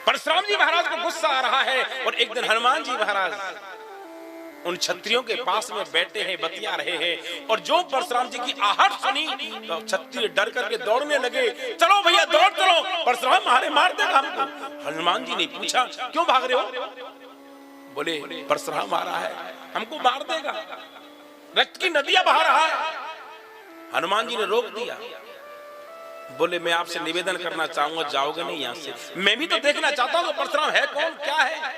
परशुराम जी महाराज को गुस्सा आ रहा है और एक दिन हनुमान जी महाराज उन क्षत्रियों के पास में बैठे हैं, बतिया रहे हैं, और जो परशुराम जी की आहट सुनी तो क्षत्रिय डर करके दौड़ने लगे। चलो भैया दौड़ चलो, परशुराम हमारे मार देगा हमको। हनुमान जी ने पूछा क्यों भाग रहे हो? बोले परशुराम आ रहा है, हमको मार देगा, रक्त की नदियां बहा रहा है। हनुमान जी ने रोक दिया। बोले मैं आपसे निवेदन करना चाहूंगा, जाओगे नहीं यहां से? मैं भी तो देखना चाहता हूं परशुराम है कौन, क्या है,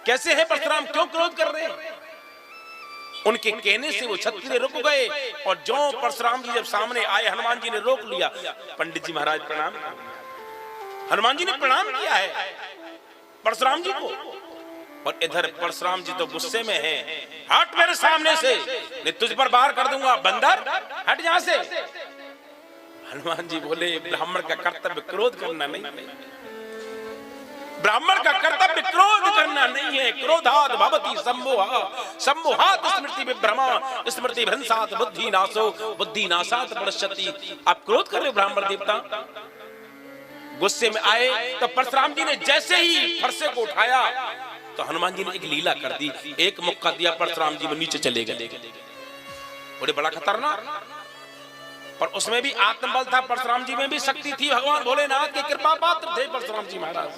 कैसे है परशुराम, क्यों क्रोध कर रहे हैं? उनके कहने से वो क्षत्रिय रुक गए और जो परशुराम जी जब सामने आए, हनुमान जी ने रोक लिया। पंडित जी महाराज प्रणाम। हनुमान जी ने प्रणाम किया है परशुराम जी को, और इधर परशुराम जी तो गुस्से में हैं। हट मेरे सामने से, मैं तुझ पर वार कर दूंगा, बंदर हट यहां से। हनुमान जी बोले ब्राह्मण का कर्तव्य क्रोध करना नहीं है, ब्राह्मण का कर्तव्य क्रोध करना नहीं है। क्रोधात् भवति सम्मोहः, सम्मोहात् स्मृति विभ्रमा, स्मृति भ्रंशात् बुद्धि नाशो, बुद्धि नाशात् प्रणश्यति। आप क्रोध कर रहे हो ब्राह्मण देवता? गुस्से में आए तो परशुराम जी ने जैसे ही फरसे को उठाया तो हनुमान जी ने एक लीला कर दी, एक मुक्का दिया, परशुराम जी वो नीचे चले गए। बड़े बड़ा खतरनाक, पर उसमें भी आत्मबल था, परशुराम जी में भी शक्ति थी, भगवान भोलेनाथ के कृपा पात्र थे परशुराम जी महाराज।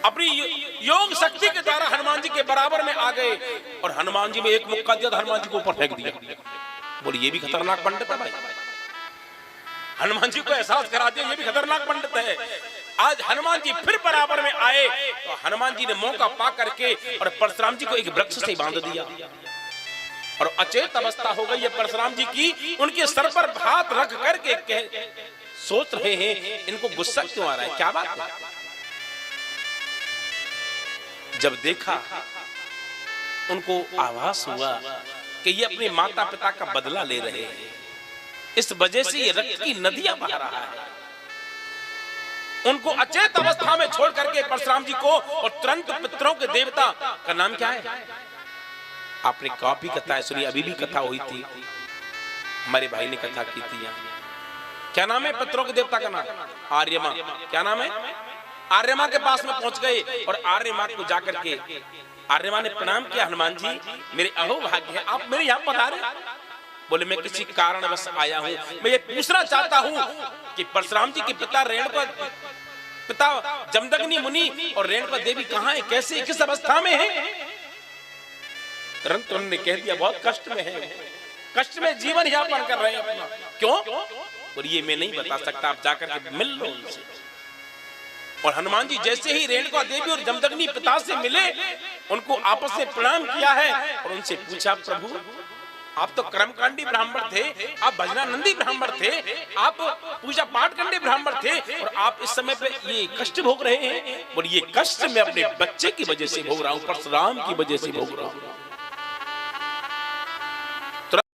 अपनी योग शक्ति के द्वारा हनुमान जी के बराबर में आ गए और हनुमान जी में एक मुक्का दिया तो हनुमान जी को ऊपर फेंक दिया। बोले ये भी खतरनाक पंडित है भाई, हनुमान जी को एहसास करा दिया ये भी खतरनाक पंडित है। आज हनुमान जी फिर बराबर में आए तो हनुमान जी ने मौका पा करके और परशुराम जी को एक वृक्ष से बांध दिया और अचेत अवस्था हो गई है परशुराम जी की। उनके सर पर हाथ रख करके सोच रहे हैं इनको गुस्सा क्यों आ रहा है, क्या बात है? जब देखा उनको आभास हुआ कि ये अपने माता पिता का बदला ले रहे हैं, इस वजह से ये रक्त की नदियां बहा रहा है। उनको अचेत अवस्था में छोड़ करके परशुराम जी को, और तुरंत पितरों के देवता का नाम क्या है? आपने काफी कथाएं सुनी, अभी भी कथा हुई थी, हमारे भाई ने कथा की थी यहाँ। क्या नाम है पितरों के देवता का नाम? आर्यमा। क्या नाम है? आर्यमा के पास में पहुंच गए और आर्यमा को जाकर के आर्यमा ने प्रणाम किया, हनुमान जी मेरे अहोभाग्य है आप मेरे यहाँ पधारे। बोले मैं किसी कारणवश आया हूँ, मैं ये पूछना चाहता हूँ कि परशुराम जी के पिता रेणुका, पिता जमदग्नि मुनि और रेणुका देवी कहाँ है, कैसे, किस अवस्था में है? तुरंत उन्होंने कह दिया बहुत कष्ट में है, कष्ट में जीवन यापन कर रहे हैं अपना। क्यों? और ये मैं नहीं बता सकता, आप जाकर के मिल लो उनसे। और हनुमान जी जैसे ही रेणुका देवी और जमदग्नि पिता से मिले, उनको आपस में प्रणाम किया है और उनसे पूछा प्रभु आप तो कर्मकांडी ब्राह्मण थे, आप भजनानंदी ब्राह्मण थे, आप पूजा पाठ करने ब्राह्मण थे, और आप इस समय पे ये कष्ट भोग रहे हैं। और ये कष्ट मैं अपने बच्चे की वजह से भोग रहा हूँ, परशुराम की वजह से भोग रहा हूँ।